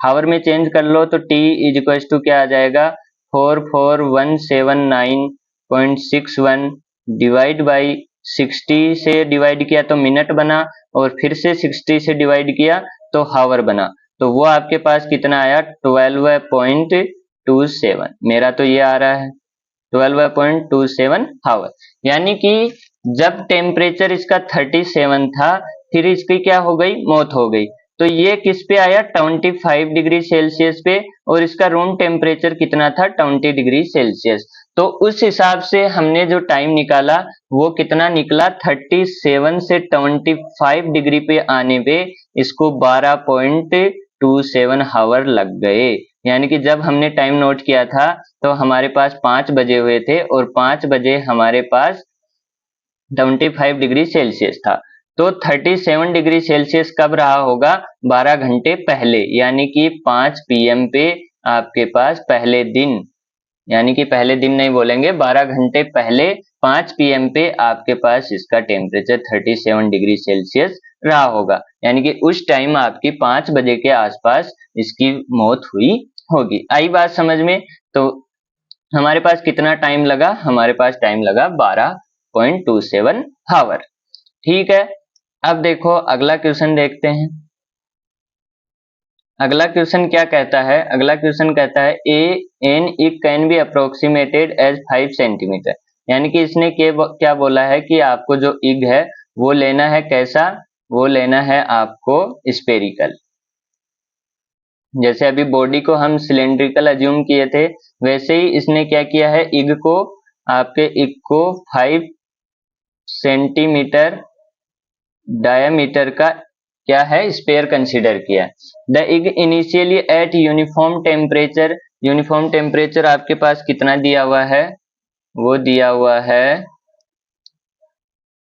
हावर में चेंज कर लो तो t इज इक्वल टू क्या आ जाएगा 44179.61 डिवाइड बाई 60 से डिवाइड किया तो मिनट बना और फिर से 60 से डिवाइड किया तो हावर बना, तो वो आपके पास कितना आया 12.27, मेरा तो ये आ रहा है 12.27 हावर। यानी कि जब टेम्परेचर इसका 37 था फिर इसकी क्या हो गई, मौत हो गई, तो ये किस पे आया 25 डिग्री सेल्सियस पे और इसका रूम टेम्परेचर कितना था 20 डिग्री सेल्सियस। तो उस हिसाब से हमने जो टाइम निकाला वो कितना निकला 37 से 25 डिग्री पे आने पे इसको 12.27 हावर लग गए। यानी कि जब हमने टाइम नोट किया था तो हमारे पास 5 बजे हुए थे और 5 बजे हमारे पास 25 डिग्री सेल्सियस था, तो 37 डिग्री सेल्सियस कब रहा होगा 12 घंटे पहले, यानी कि 5 PM पे आपके पास पहले दिन, यानी कि पहले दिन नहीं बोलेंगे, 12 घंटे पहले 5 PM पे आपके पास इसका टेम्परेचर 37 डिग्री सेल्सियस रहा होगा, यानी कि उस टाइम आपकी 5 बजे के आसपास इसकी मौत हुई होगी। आई बात समझ में। तो हमारे पास कितना टाइम लगा, हमारे पास टाइम लगा 12.27 हावर। ठीक है, अब देखो अगला क्वेश्चन देखते हैं। अगला क्वेश्चन क्या कहता है, अगला क्वेश्चन कहता है an egg can be approximated as 5 centimetre, यानी कि इसने क्या बोला है कि आपको जो इग है वो लेना है कैसा, वो लेना है आपको स्पेरिकल। जैसे अभी बॉडी को हम सिलेंड्रिकल अज्यूम किए थे वैसे ही इसने क्या किया है, इग को आपके इग को 5 सेंटीमीटर डायमीटर का क्या है स्पेयर कंसीडर किया। The egg initially at uniform temperature, uniform temperature आपके पास कितना दिया हुआ है, वो दिया हुआ है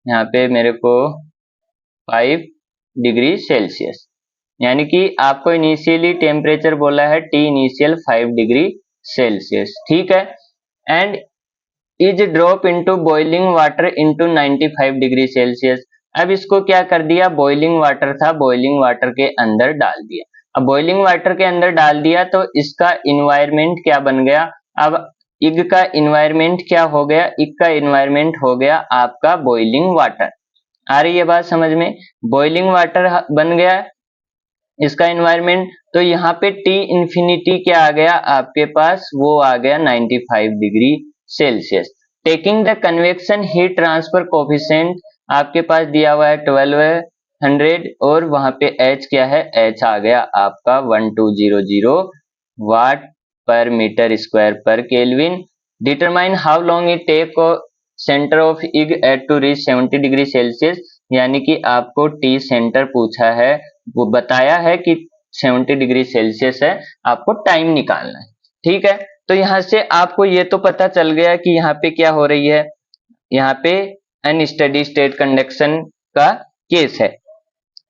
यहाँ पे मेरे को 5 डिग्री सेल्सियस, यानी कि आपको इनिशियली टेम्परेचर बोला है टी इनिशियल 5 डिग्री सेल्सियस। ठीक है, and is drop into boiling water into 95 degree Celsius, अब इसको क्या कर दिया, बॉइलिंग वाटर था, बॉइलिंग वाटर के अंदर डाल दिया। अब बॉइलिंग वाटर के अंदर डाल दिया तो इसका इन्वायरमेंट क्या बन गया, अब इग का इन्वायरमेंट क्या हो गया, इग का इन्वायरमेंट हो गया आपका बॉइलिंग वाटर। आ रही है बात समझ में, बॉइलिंग वाटर बन गया इसका एनवायरमेंट। तो यहाँ पे T इंफिनिटी क्या आ गया आपके पास, वो आ गया 95 degree Celsius. Taking the convection heat transfer coefficient आपके पास दिया हुआ है 1200 और वहां पे H क्या है, H आ गया आपका 1200 वाट पर मीटर स्क्वायर पर kelvin. Determine how long it take centre of egg at to reach 70 degree Celsius, यानी कि आपको टी सेंटर पूछा है, वो बताया है कि 70 डिग्री सेल्सियस है, आपको टाइम निकालना है। ठीक है, तो यहां से आपको ये तो पता चल गया कि यहाँ पे क्या हो रही है, यहाँ पे अनस्टेडी स्टेट कंडक्शन का केस है,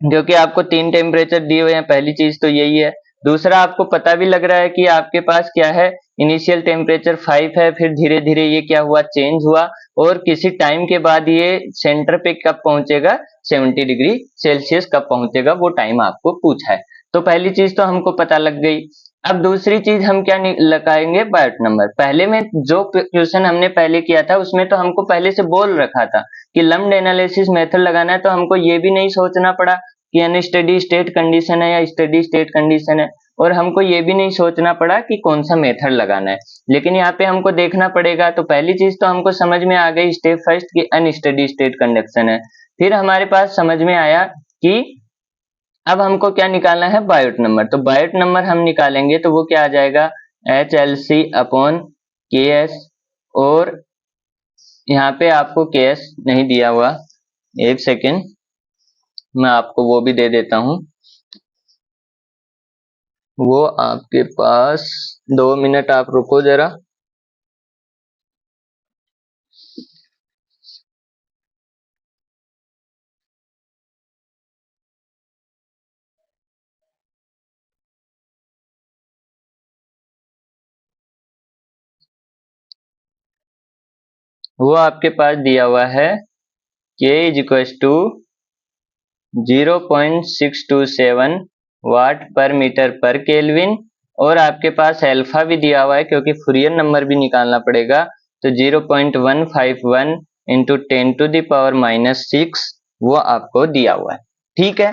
जो कि आपको 3 टेम्परेचर दिए हुए हैं। पहली चीज तो यही है। दूसरा, आपको पता भी लग रहा है कि आपके पास क्या है, इनिशियल टेम्परेचर 5 है, फिर धीरे धीरे ये क्या हुआ, चेंज हुआ, और किसी टाइम के बाद ये सेंटर पे कब पहुंचेगा, 70 डिग्री सेल्सियस कब पहुंचेगा, वो टाइम आपको पूछा है। तो पहली चीज तो हमको पता लग गई। अब दूसरी चीज हम क्या लगाएंगे, बायोट नंबर। पहले में जो क्वेश्चन हमने पहले किया था उसमें तो हमको पहले से बोल रखा था कि लम्प्ड एनालिसिस मेथड लगाना है, तो हमको ये भी नहीं सोचना पड़ा कि अनस्टेडी स्टेट कंडीशन है या स्टेडी स्टेट कंडीशन है, और हमको ये भी नहीं सोचना पड़ा कि कौन सा मेथड लगाना है। लेकिन यहाँ पे हमको देखना पड़ेगा। तो पहली चीज तो हमको समझ में आ गई स्टेप फर्स्ट की अनस्टेडी स्टेट कंडक्शन है। फिर हमारे पास समझ में आया कि अब हमको क्या निकालना है, बायोट नंबर। तो बायोट नंबर हम निकालेंगे तो वो क्या आ जाएगा, HLC अपॉन KS, और यहाँ पे आपको KS नहीं दिया हुआ, एक सेकेंड मैं आपको वो भी दे देता हूं, वो आपके पास 2 मिनट आप रुको जरा। वो आपके पास दिया हुआ है K इज इक्वल टू 0.627 वाट पर मीटर पर केल्विन, और आपके पास अल्फा भी दिया हुआ है क्योंकि फूरियर नंबर भी निकालना पड़ेगा। तो 0.151 इंटू 10⁻⁻6 वो आपको दिया हुआ है। ठीक है,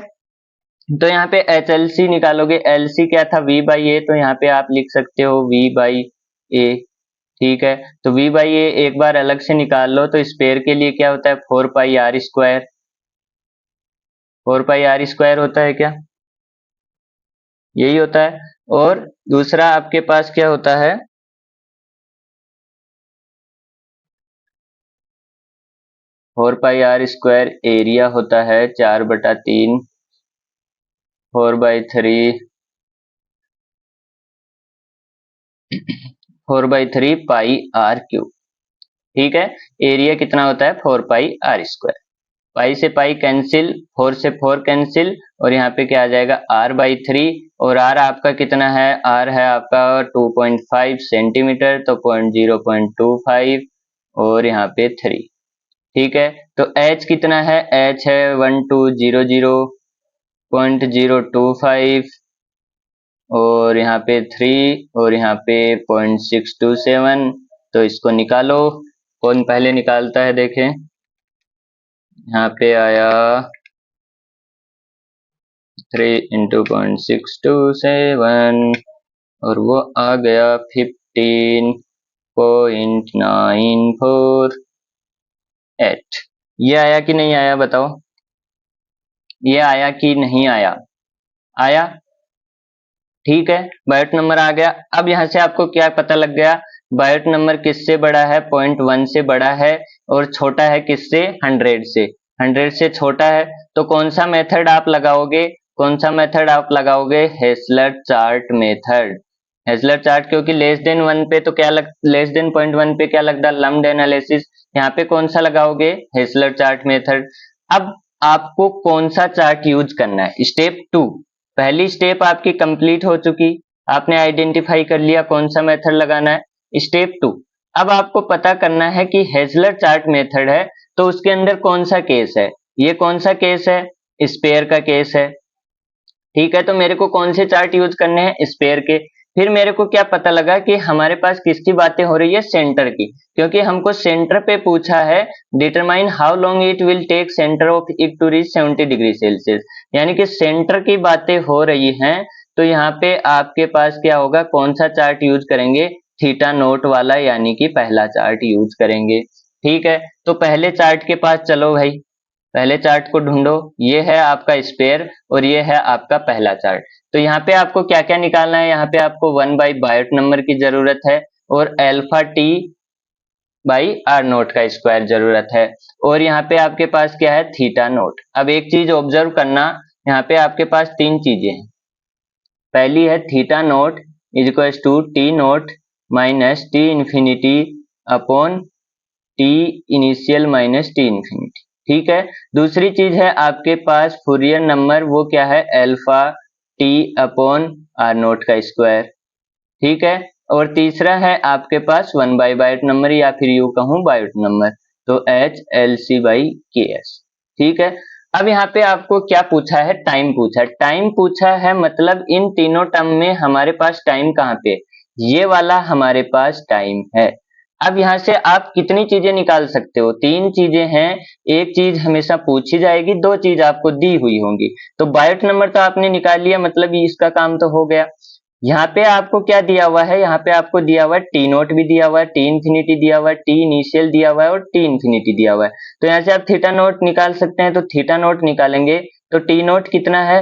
तो यहाँ पे HLC निकालोगे, LC क्या था, V बाई ए, तो यहाँ पे आप लिख सकते हो V बाई ए। ठीक है, तो V बाई ए एक बार अलग से निकाल लो, तो स्पेयर के लिए क्या होता है, 4πr², 4πr² होता है क्या, यही होता है। और दूसरा आपके पास क्या होता है, 4πr² एरिया होता है 4/3, 4/3, 4/3 पाई आर क्यूब। ठीक है, एरिया कितना होता है, 4πr²। पाई से पाई कैंसिल, 4 से 4 कैंसिल, और यहाँ पे क्या आ जाएगा, r/3, और r आपका कितना है, r है आपका 2.5 सेंटीमीटर, तो 0.25 और यहाँ पे 3। ठीक है, तो h कितना है, h है 1200.025, और यहाँ पे 3, और यहाँ पे 0.627। तो इसको निकालो, कौन पहले निकालता है देखें। यहाँ पे आया 3 इंटू 0.627, और वो आ गया 15.948। ये आया कि नहीं आया बताओ, ये आया कि नहीं आया, आया। ठीक है, बायोट नंबर आ गया। अब यहाँ से आपको क्या पता लग गया, बायोट नंबर किससे बड़ा है, 0.1 से बड़ा है, और छोटा है किससे, 100 से। 100 से छोटा है, तो कौन सा मेथड आप लगाओगे, कौन सा मेथड आप लगाओगे, हेसलर चार्ट मेथड। हेसलर चार्ट, क्योंकि लेस देन 1 पे तो क्या लग, लेस देन 0.1 पे क्या लगता है, लम्प्ड एनालिसिस। यहाँ पे कौन सा लगाओगे, हेसलर चार्ट मेथड। अब आपको कौन सा चार्ट यूज करना है, स्टेप 2, पहली स्टेप आपकी कंप्लीट हो चुकी, आपने आइडेंटिफाई कर लिया कौन सा मेथड लगाना है। स्टेप 2, अब आपको पता करना है कि हेसलर चार्ट मेथड है तो उसके अंदर कौन सा केस है, ये कौन सा केस है? स्पेयर का केस है। ठीक है, तो मेरे को कौन से चार्ट यूज करने हैं? स्पेयर के। फिर मेरे को क्या पता लगा कि हमारे पास किसकी बातें हो रही है? सेंटर की, क्योंकि हमको सेंटर पे पूछा है determine how long it will take centre of it to reach 70 degree Celsius, यानी कि सेंटर की बातें हो रही हैं। तो यहाँ पे आपके पास क्या होगा? कौन सा चार्ट यूज करेंगे? थीटा नोट वाला, यानी कि पहला चार्ट यूज करेंगे। ठीक है, तो पहले चार्ट के पास चलो भाई, पहले चार्ट को ढूंढो। ये है आपका स्पेयर और ये है आपका पहला चार्ट। तो यहाँ पे आपको क्या क्या निकालना है? यहाँ पे आपको 1/बायोट नंबर की जरूरत है और alpha T by R naught का स्क्वायर जरूरत है, और यहाँ पे आपके पास क्या है? Theta naught. अब एक चीज ऑब्जर्व करना, यहाँ पे आपके पास तीन चीजें हैं। पहली है theta naught is equal to T naught minus T infinity upon T initial minus T infinity. ठीक है, दूसरी चीज है आपके पास फूरियर नंबर, वो क्या है? Alpha T upon R naught का स्क्वायर। ठीक है, और तीसरा है आपके पास 1/बायोट नंबर, या फिर यू कहूं बायोट नंबर, तो एच एल सी बाई के एस। ठीक है, अब यहाँ पे आपको क्या पूछा है? टाइम पूछा है। टाइम पूछा है मतलब इन तीनों टर्म में हमारे पास टाइम कहाँ पे? ये वाला हमारे पास टाइम है। अब यहाँ से आप कितनी चीजें निकाल सकते हो? तीन चीजें हैं। एक चीज हमेशा पूछी जाएगी, दो चीज आपको दी हुई होंगी। तो बायोट नंबर तो आपने निकाल लिया, मतलब इसका काम तो हो गया। यहाँ पे आपको क्या दिया हुआ है? यहाँ पे आपको दिया हुआ है टी नोट भी दिया हुआ है, टी इंफिनिटी दिया हुआ है, टी इनिशियल दिया हुआ है और टी इंफिनिटी दिया हुआ है। तो यहाँ से आप थीटा नोट निकाल सकते हैं, तो थीटा नोट निकालेंगे तो टी नोट कितना है?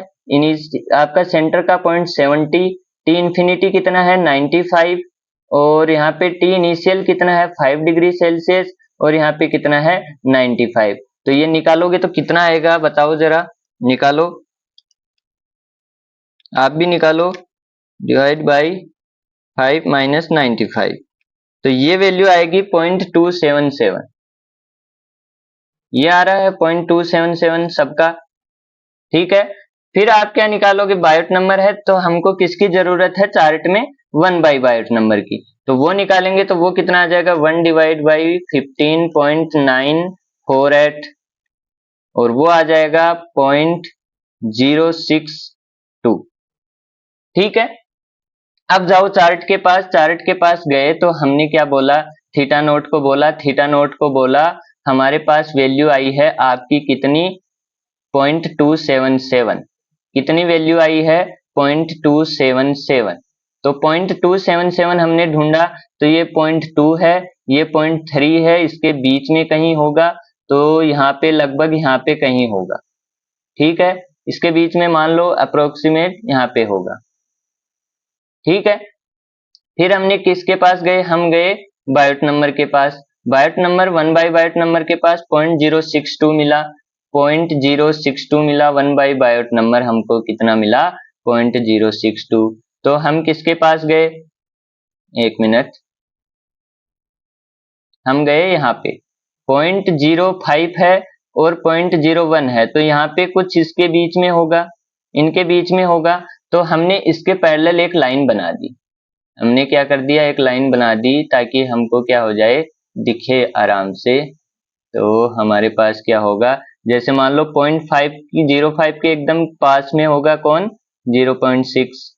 आपका सेंटर का पॉइंट 70, टी इंफिनिटी कितना है? 95, और यहाँ पे टी इनिशियल कितना है? 5 डिग्री सेल्सियस, और यहाँ पे कितना है? 95। तो ये निकालोगे तो कितना आएगा? बताओ जरा, निकालो, आप भी निकालो। डिवाइड बाई 5 माइनस 95, तो ये वैल्यू आएगी 0.277। ये आ रहा है 0.277 सबका। ठीक है, फिर आप क्या निकालोगे? बायोट नंबर है तो हमको किसकी जरूरत है चार्ट में? 1/बायोट नंबर की। तो वो निकालेंगे तो वो कितना आ जाएगा? 1/15.948, और वो आ जाएगा 0.062। ठीक है, अब जाओ चार्ट के पास। चार्ट के पास गए तो हमने क्या बोला? थीटा नोट को बोला, थीटा नोट को बोला, हमारे पास वैल्यू आई है आपकी कितनी? 0.277। कितनी वैल्यू आई है? 0.277। तो 0.277 हमने ढूंढा, तो ये 0.2 है, ये 0.3 है, इसके बीच में कहीं होगा, तो यहाँ पे लगभग यहाँ पे कहीं होगा। ठीक है, इसके बीच में मान लो अप्रोक्सीमेट यहाँ पे होगा। ठीक है, फिर हमने किसके पास गए? हम गए बायोट नंबर के पास। बायोट नंबर 1/बायोट नंबर के पास 0.062 मिला, 0.062 मिला। 1/बायोट नंबर हमको कितना मिला? 0.062। तो हम किसके पास गए? एक मिनट, हम गए यहाँ पे 0.05 है और 0.01 है, तो यहाँ पे कुछ इसके बीच में होगा, इनके बीच में होगा। तो हमने इसके पैरेलल एक लाइन बना दी। हमने क्या कर दिया? एक लाइन बना दी ताकि हमको क्या हो जाए? दिखे आराम से। तो हमारे पास क्या होगा? जैसे मान लो 0.5 के एकदम पास में होगा कौन? 0.6।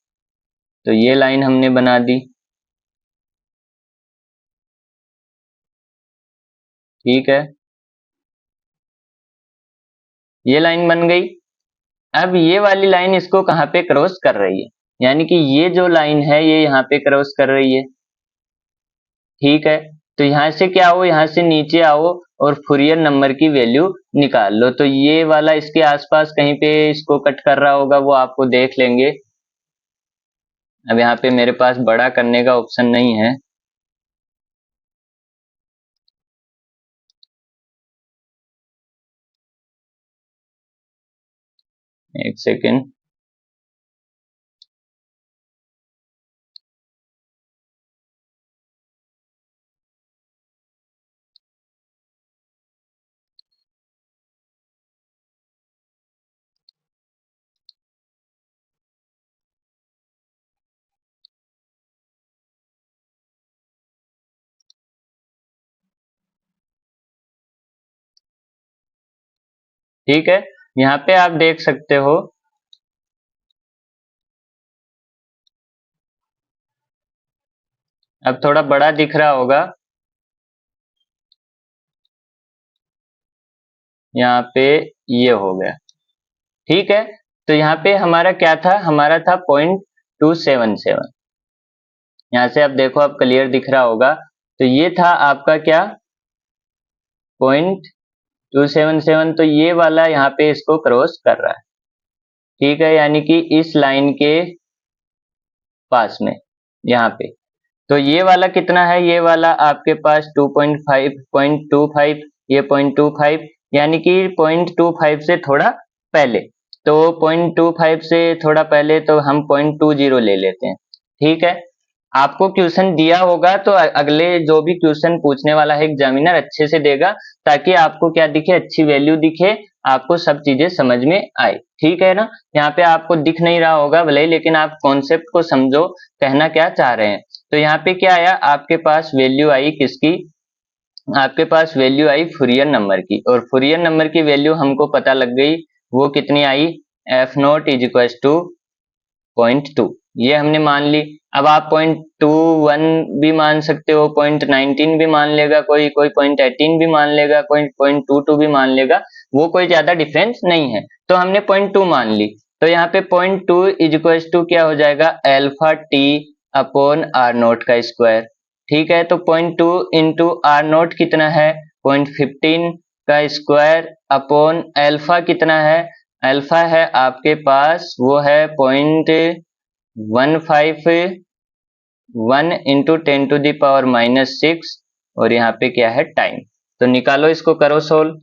तो ये लाइन हमने बना दी। ठीक है, ये लाइन बन गई। अब ये वाली लाइन इसको कहाँ पे क्रॉस कर रही है? यानी कि ये जो लाइन है ये यहाँ पे क्रॉस कर रही है। ठीक है, तो यहाँ से क्या आओ? यहाँ से नीचे आओ और फूरियर नंबर की वैल्यू निकाल लो। तो ये वाला इसके आसपास कहीं पे इसको कट कर रहा होगा, वो आपको देख लेंगे। अब यहाँ पे मेरे पास बड़ा करने का ऑप्शन नहीं है। एक सेकेंड। ठीक है, यहाँ पे आप देख सकते हो अब थोड़ा बड़ा दिख रहा होगा, यहाँ पे ये हो गया। ठीक है, तो यहाँ पे हमारा क्या था, हमारा था 0.277। यहाँ से आप देखो, आप क्लियर दिख रहा होगा, तो ये था आपका क्या 0.277, तो ये वाला यहाँ पे इसको क्रॉस कर रहा है। ठीक है, यानी कि इस लाइन के पास में यहाँ पे, तो ये वाला कितना है, ये वाला आपके पास 2.5 ये 0.25, यानी कि 0.25 से थोड़ा पहले, तो 0.25 से थोड़ा पहले तो हम 0.20 ले लेते हैं। ठीक है, आपको क्वेश्चन दिया होगा तो अगले जो भी क्वेश्चन पूछने वाला है एग्जामिनर अच्छे से देगा, ताकि आपको क्या दिखे, अच्छी वैल्यू दिखे, आपको सब चीजें समझ में आए। ठीक है ना, यहाँ पे आपको दिख नहीं रहा होगा भले ही, लेकिन आप कॉन्सेप्ट को समझो, कहना क्या चाह रहे हैं। तो यहाँ पे क्या आया, आपके पास वैल्यू आई किसकी, आपके पास वैल्यू आई फूरियर नंबर की, और फूरियर नंबर की वैल्यू हमको पता लग गई, वो कितनी आई, F naught is equal to 0.2, ये हमने मान ली। अब आप 0.21 भी मान सकते हो, 0.19 भी मान लेगा कोई, कोई 0.18 भी मान लेगा, कोई 0.22 भी मान लेगा, वो कोई ज्यादा डिफरेंस नहीं है, तो हमने 0.2 मान ली। तो यहाँ पे 0.2 इज इक्वल टू क्या हो जाएगा, alpha T upon R naught का स्क्वायर। ठीक है, तो 0.2 इंटू आर नोट कितना है, 0.15 का स्क्वायर अपॉन अल्फा कितना है, अल्फा है आपके पास वो है 0.151 इंटू 10⁻⁻⁶, और यहाँ पे क्या है टाइम। तो निकालो, इसको करो सोल्व,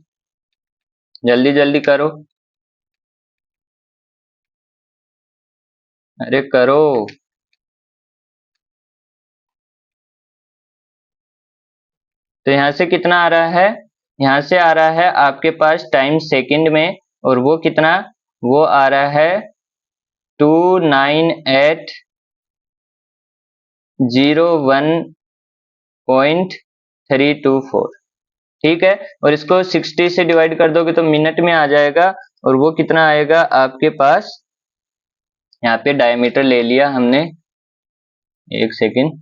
जल्दी जल्दी करो, अरे करो। तो यहाँ से कितना आ रहा है, यहाँ से आ रहा है आपके पास टाइम सेकंड में, और वो कितना, वो आ रहा है 29801.324। ठीक है, और इसको 60 से डिवाइड कर दोगे तो मिनट में आ जाएगा, और वो कितना आएगा आपके पास, यहाँ पे डायमीटर ले लिया हमने, एक सेकंड,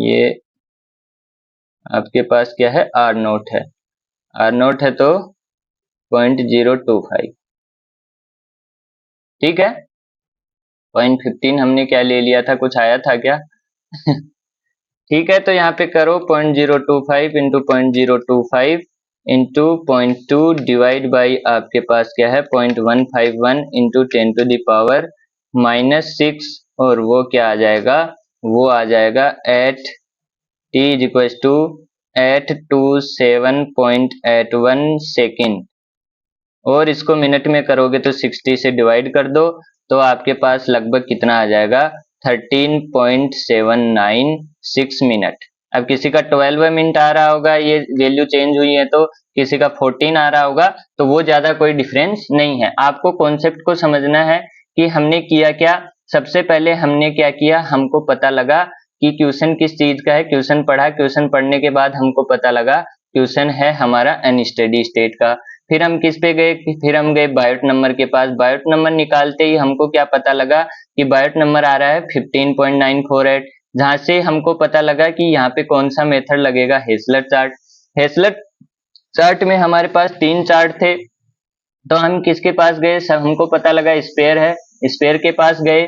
ये आपके पास क्या है, आर नोट है, आर नोट है तो 0.025। ठीक है, 0.15 हमने क्या ले लिया था, कुछ आया था क्या ठीक है, तो यहाँ पे करो 0.025 इंटू 0.025 इंटू 0.2 डिवाइड बाई आपके पास क्या है 0.151 इंटू 10⁻⁻⁶, और वो क्या आ जाएगा, वो आ जाएगा at T is equal to 827.81 second, और इसको मिनट में करोगे तो 60 से डिवाइड कर दो, तो आपके पास लगभग कितना आ जाएगा 13.796 मिनट। अब किसी का 12 मिनट आ रहा होगा, ये वैल्यू चेंज हुई है, तो किसी का 14 आ रहा होगा, तो वो ज्यादा कोई डिफरेंस नहीं है। आपको कॉन्सेप्ट को समझना है कि हमने किया क्या, सबसे पहले हमने क्या किया, हमको पता लगा कि क्वेश्चन किस चीज का है, क्वेश्चन पढ़ा, क्वेश्चन पढ़ने के बाद हमको पता लगा क्वेश्चन है हमारा अनस्टेडी स्टेट का। फिर हम किस पे गए, फिर हम गए बायोट नंबर के पास, बायोट नंबर निकालते ही हमको क्या पता लगा कि बायोट नंबर आ रहा है 15.948, जहां से हमको पता लगा कि यहाँ पे कौन सा मेथड लगेगा, हेसलर चार्ट। हेसलर चार्ट में हमारे पास 3 चार्ट थे, तो हम किसके पास गए, सब हमको पता लगा स्पेयर है, स्पेयर के पास गए।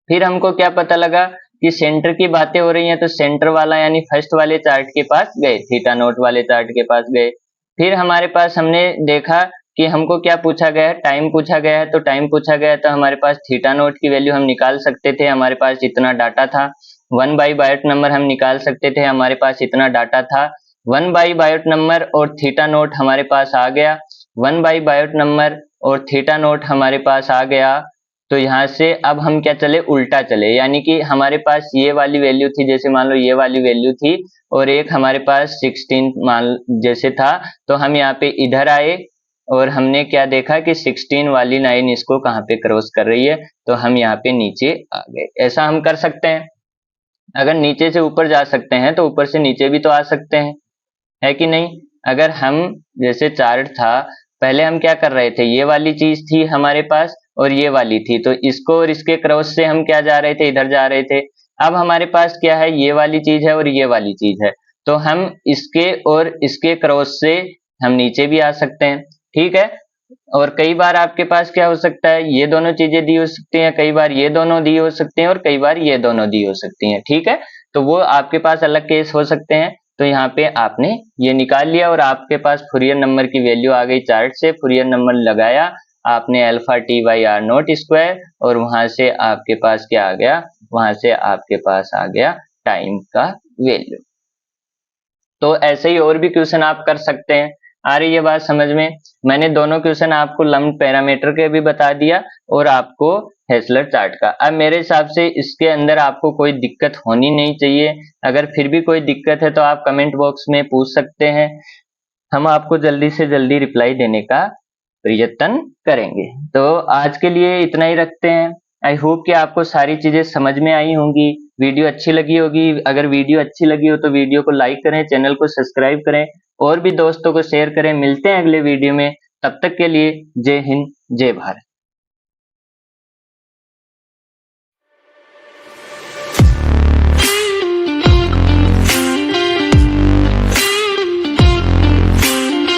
फिर हमको क्या पता लगा कि सेंटर की बातें हो रही हैं, तो सेंटर वाला यानी फर्स्ट वाले चार्ट के पास गए, थीटा नोट वाले चार्ट के पास गए। फिर हमारे पास हमने देखा कि हमको क्या पूछा गया है, टाइम पूछा गया है, तो टाइम पूछा गया है तो हमारे पास थीटा नोट की वैल्यू हम निकाल सकते थे, हमारे पास इतना डाटा था। 1 बाई बायोट नंबर हम निकाल सकते थे, हमारे पास इतना डाटा था। 1 बाई बायोट नंबर और थीटा नोट हमारे पास आ गया, 1 बाई बायोट नंबर और थीटा नोट हमारे पास आ गया। तो यहाँ से अब हम क्या चले, उल्टा चले, यानी कि हमारे पास ये वाली वैल्यू थी, जैसे मान लो ये वाली वैल्यू थी, और एक हमारे पास 16 मान जैसे था, तो हम यहाँ पे इधर आए, और हमने क्या देखा कि 16 वाली लाइन इसको कहाँ पे क्रॉस कर रही है, तो हम यहाँ पे नीचे आ गए। ऐसा हम कर सकते हैं। अगर नीचे से ऊपर जा सकते हैं तो ऊपर से नीचे भी तो आ सकते हैं, है कि नहीं। अगर हम जैसे चार्ट था, पहले हम क्या कर रहे थे, ये वाली चीज थी हमारे पास और ये वाली थी, तो इसको और इसके क्रॉस से हम क्या जा रहे थे, इधर जा रहे थे। अब हमारे पास क्या है, ये वाली चीज है और ये वाली चीज है, तो हम इसके और इसके क्रॉस से हम नीचे भी आ सकते हैं, ठीक है। और कई बार आपके पास क्या हो सकता है, ये दोनों चीजें दी हो सकती हैं, कई बार ये दोनों दी हो सकती हैं और कई बार ये दोनों दी हो सकती हैं, ठीक है। तो वो आपके पास अलग केस हो सकते हैं। तो यहाँ पे आपने ये निकाल लिया और आपके पास फूरियर नंबर की वैल्यू आ गई, चार्ट से फूरियर नंबर लगाया आपने alpha T by R naught square, और वहां से आपके पास क्या आ गया, वहां से आपके पास आ गया टाइम का वैल्यू। तो ऐसे ही और भी क्वेश्चन आप कर सकते हैं। आ रही है बात समझ में। मैंने दोनों क्वेश्चन आपको लम्प्ड पैरामीटर के भी बता दिया और आपको हेसलर चार्ट का। अब मेरे हिसाब से इसके अंदर आपको कोई दिक्कत होनी नहीं चाहिए। अगर फिर भी कोई दिक्कत है तो आप कमेंट बॉक्स में पूछ सकते हैं, हम आपको जल्दी से जल्दी रिप्लाई देने का प्रयत्न करेंगे। तो आज के लिए इतना ही रखते हैं। आई होप कि आपको सारी चीजें समझ में आई होंगी, वीडियो अच्छी लगी होगी। अगर वीडियो अच्छी लगी हो तो वीडियो को लाइक करें, चैनल को सब्सक्राइब करें और भी दोस्तों को शेयर करें। मिलते हैं अगले वीडियो में, तब तक के लिए जय हिंद जय भारत।